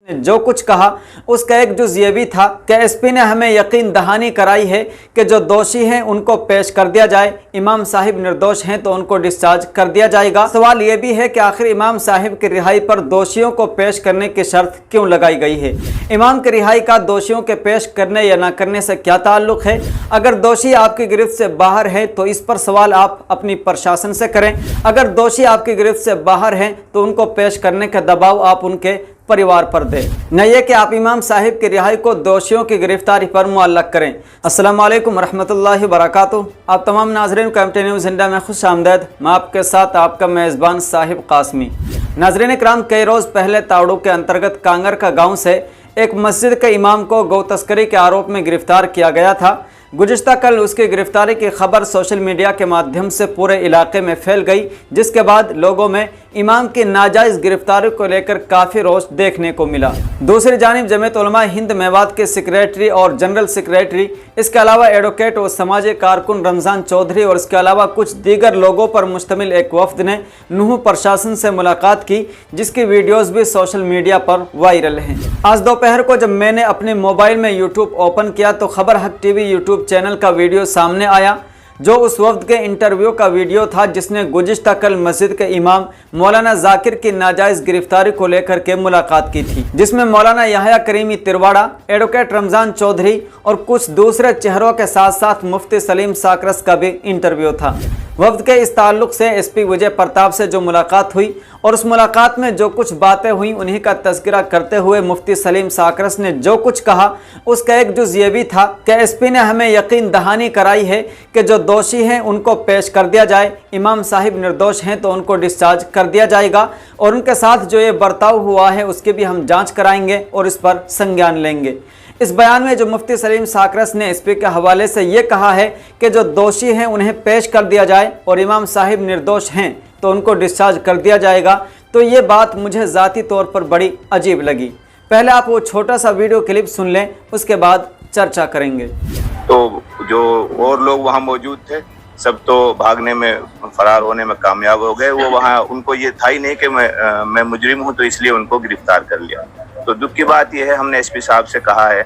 जो कुछ कहा उसका एक जुज ये भी था कि एसपी ने हमें यकीन दहानी कराई है कि जो दोषी हैं उनको पेश कर दिया जाए, इमाम साहिब निर्दोष हैं तो उनको डिस्चार्ज कर दिया जाएगा। सवाल ये भी है कि आखिर इमाम साहिब की रिहाई पर दोषियों को पेश करने की शर्त क्यों लगाई गई है। इमाम की रिहाई का दोषियों के पेश करने या न करने से क्या ताल्लुक है। अगर दोषी आपकी गिरफ्त से बाहर है तो इस पर सवाल आप अपनी प्रशासन से करें। अगर दोषी आपकी गिरफ्त से बाहर हैं तो उनको पेश करने का दबाव आप उनके परिवार पर दे, न ये कि आप इमाम साहिब की रिहाई को दोषियों की गिरफ्तारी पर मुअल्लक करें। अस्सलाम वालेकुम रहमतुल्लाहि व बरकातुहू। आप तमाम नाज़रीन को एमटी न्यूज़ इंडिया में खुश आमदीद। मैं आपके साथ आपका मेज़बान साहिब कासमी। नाज़रीन इकराम, कई रोज़ पहले तावड़ू के अंतर्गत कांगर का गाँव से एक मस्जिद के इमाम को गौ तस्करी के आरोप में गिरफ्तार किया गया था। गुज़िश्ता कल उसकी गिरफ्तारी की खबर सोशल मीडिया के माध्यम से पूरे इलाके में फैल गई, जिसके बाद लोगों में इमाम की नाजायज़ गिरफ्तारी को लेकर काफ़ी रोष देखने को मिला। दूसरी जानिब जमीयत उलमा हिंद मेवात के सेक्रेटरी और जनरल सेक्रेटरी, इसके अलावा एडवोकेट और समाजी कारकुन रमज़ान चौधरी और इसके अलावा कुछ दीगर लोगों पर मुश्तमिल एक वफ्द ने नूह प्रशासन से मुलाकात की, जिसकी वीडियोज़ भी सोशल मीडिया पर वायरल हैं। आज दोपहर को जब मैंने अपने मोबाइल में यूट्यूब ओपन किया तो खबर हक टीवी यूट्यूब चैनल का वीडियो सामने आया, जो उस वक्त के इंटरव्यू का वीडियो था जिसने गुज़िश्ता कल मस्जिद के इमाम मौलाना जाकिर की नाजायज़ गिरफ्तारी को लेकर के मुलाकात की थी, जिसमें मौलाना याहया करीमी तिरवाड़ा, एडवोकेट रमज़ान चौधरी और कुछ दूसरे चेहरों के साथ साथ मुफ्ती सलीम साकरस का भी इंटरव्यू था। वफ्द के इस ताल्लुक से एसपी विजय प्रताप से जो मुलाकात हुई और उस मुलाकात में जो कुछ बातें हुई उन्हीं का तज़किरा करते हुए मुफ्ती सलीम साकरस ने जो कुछ कहा उसका एक जुज ये भी था कि एसपी ने हमें यकीन दहानी कराई है कि जो दोषी हैं उनको पेश कर दिया जाए, इमाम साहिब निर्दोष हैं तो उनको डिस्चार्ज कर दिया जाएगा और उनके साथ जो ये बर्ताव हुआ है उसकी भी हम जाँच कराएंगे और इस पर संज्ञान लेंगे। इस बयान में जो मुफ्ती सलीम साकरस ने एसपी के हवाले से ये कहा है कि जो दोषी हैं उन्हें पेश कर दिया जाए और इमाम साहिब निर्दोष हैं तो उनको डिस्चार्ज कर दिया जाएगा, तो ये बात मुझे ज़ाती तौर पर बड़ी अजीब लगी। पहले आप वो छोटा सा वीडियो क्लिप सुन लें, उसके बाद चर्चा करेंगे। तो जो और लोग वहाँ मौजूद थे सब तो भागने में, फरार होने में कामयाब हो गए। वो वहाँ उनको ये था ही नहीं कि मैं मुजरिम हूँ, तो इसलिए उनको गिरफ्तार कर लिया। तो दुख की बात यह है, हमने एसपी साहब से कहा है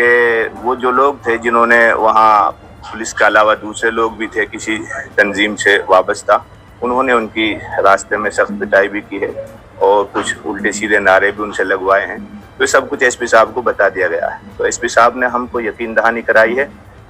कि वो जो लोग थे जिन्होंने वहाँ, पुलिस के अलावा दूसरे लोग भी थे किसी तंजीम से वाबस्ता, उन्होंने उनकी रास्ते में सख्त पिटाई भी की है और कुछ उल्टे सीधे नारे भी उनसे लगवाए हैं। तो सब कुछ एसपी साहब को बता दिया गया है। तो एसपी साहब ने हमको यकीन दहानी कराई है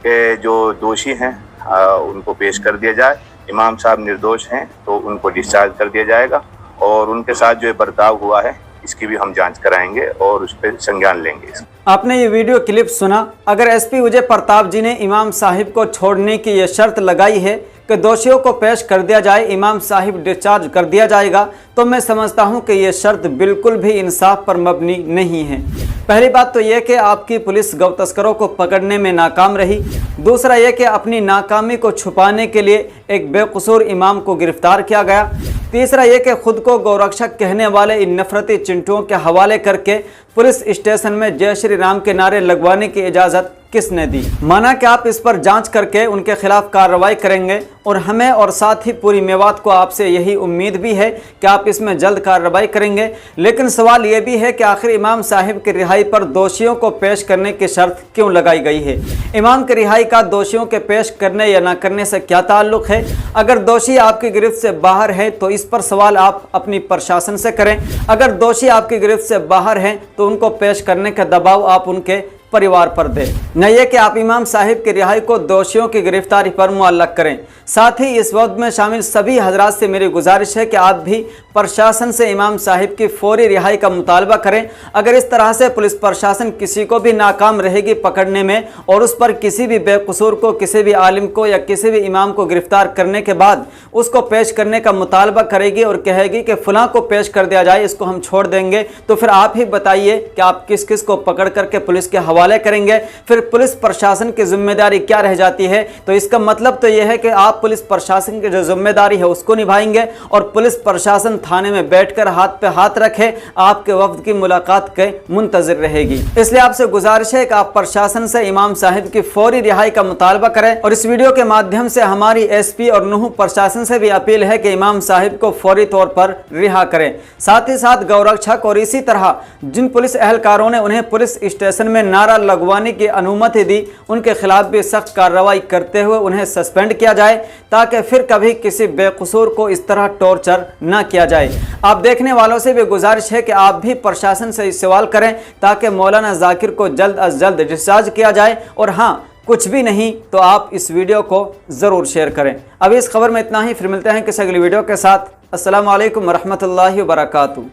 कि जो दोषी हैं उनको पेश कर दिया जाए, इमाम साहब निर्दोष हैं तो उनको डिस्चार्ज कर दिया जाएगा और उनके साथ जो बर्ताव हुआ है इसकी भी हम जांच कराएंगे और उस पर संज्ञान लेंगे। आपने ये वीडियो क्लिप सुना। अगर एसपी विजय प्रताप जी ने इमाम साहिब को छोड़ने की ये शर्त लगाई है कि दोषियों को पेश कर दिया जाए, इमाम साहिब डिस्चार्ज कर दिया जाएगा, तो मैं समझता हूँ कि ये शर्त बिल्कुल भी इंसाफ पर मबनी नहीं है। पहली बात तो यह कि आपकी पुलिस गौ तस्करों को पकड़ने में नाकाम रही। दूसरा यह कि अपनी नाकामी को छुपाने के लिए एक बेकसूर इमाम को गिरफ्तार किया गया। तीसरा यह कि खुद को गौरक्षक कहने वाले इन नफरती चिंटुओं के हवाले करके पुलिस स्टेशन में जय श्री राम के नारे लगवाने की इजाज़त किसने दी। माना कि आप इस पर जांच करके उनके खिलाफ कार्रवाई करेंगे और हमें और साथ ही पूरी मेवात को आपसे यही उम्मीद भी है कि आप इसमें जल्द कार्रवाई करेंगे। लेकिन सवाल ये भी है कि आखिर इमाम साहिब की रिहाई पर दोषियों को पेश करने की शर्त क्यों लगाई गई है। इमाम की रिहाई का दोषियों के पेश करने या न करने से क्या ताल्लुक है। अगर दोषी आपकी गिरफ्त से बाहर है तो इस पर सवाल आप अपनी प्रशासन से करें। अगर दोषी आपकी गिरफ्त से बाहर हैं तो उनको पेश करने का दबाव आप उनके परिवार पर दे, न ये कि आप इमाम साहिब की रिहाई को दोषियों की गिरफ्तारी पर मुअल्लक करें। साथ ही इस वक्त में शामिल सभी हजरात से मेरी गुजारिश है कि आप भी प्रशासन से इमाम साहिब की फौरी रिहाई का मुतालबा करें। अगर इस तरह से पुलिस प्रशासन किसी को भी नाकाम रहेगी पकड़ने में और उस पर किसी भी बेकसूर को, किसी भी आलिम को या किसी भी इमाम को गिरफ्तार करने के बाद उसको पेश करने का मुतालबा करेगी और कहेगी कि फ़लाँ को पेश कर दिया जाए, इसको हम छोड़ देंगे, तो फिर आप ही बताइए कि आप किस किस को पकड़ करके पुलिस के हवाले हवाले करेंगे, फिर पुलिस प्रशासन की जिम्मेदारी क्या रह जाती है। तो इसका मतलब तो यह है कि आप पुलिस प्रशासन की जो जिम्मेदारी है उसको निभाएंगे और पुलिस प्रशासन थाने में बैठकर हाथ पे हाथ रखे आपके वफ्द की मुलाकात के मुंतजिर रहेगी। इसलिए आपसे गुजारिश है कि आप प्रशासन से इमाम साहिब की फौरी रिहाई का मुतालबा करें और इस वीडियो के माध्यम से हमारी एसपी और नूह प्रशासन से भी अपील है कि इमाम साहिब को फौरी तौर पर रिहा करें। साथ ही साथ गौरक्षक और इसी तरह जिन पुलिस एहलकारों ने उन्हें पुलिस स्टेशन में नारा लगवाने की अनुमति दी, उनके खिलाफ भी सख्त कार्रवाई करते हुए उन्हें सस्पेंड किया जाए, ताकि फिर कभी किसी बेकसूर को इस तरह टॉर्चर ना किया जाए। आप देखने वालों से भी गुजारिश है कि आप भी प्रशासन से सवाल करें ताकि मौलाना जाकिर को जल्द अज जल्द डिस्चार्ज किया जाए। और हाँ, कुछ भी नहीं तो आप इस वीडियो को ज़रूर शेयर करें। अभी इस खबर में इतना ही, फिर मिलते हैं किसी अगली वीडियो के साथ। अस्सलामु अलैकुम वरहमतुल्लाहि वबरकातुहू।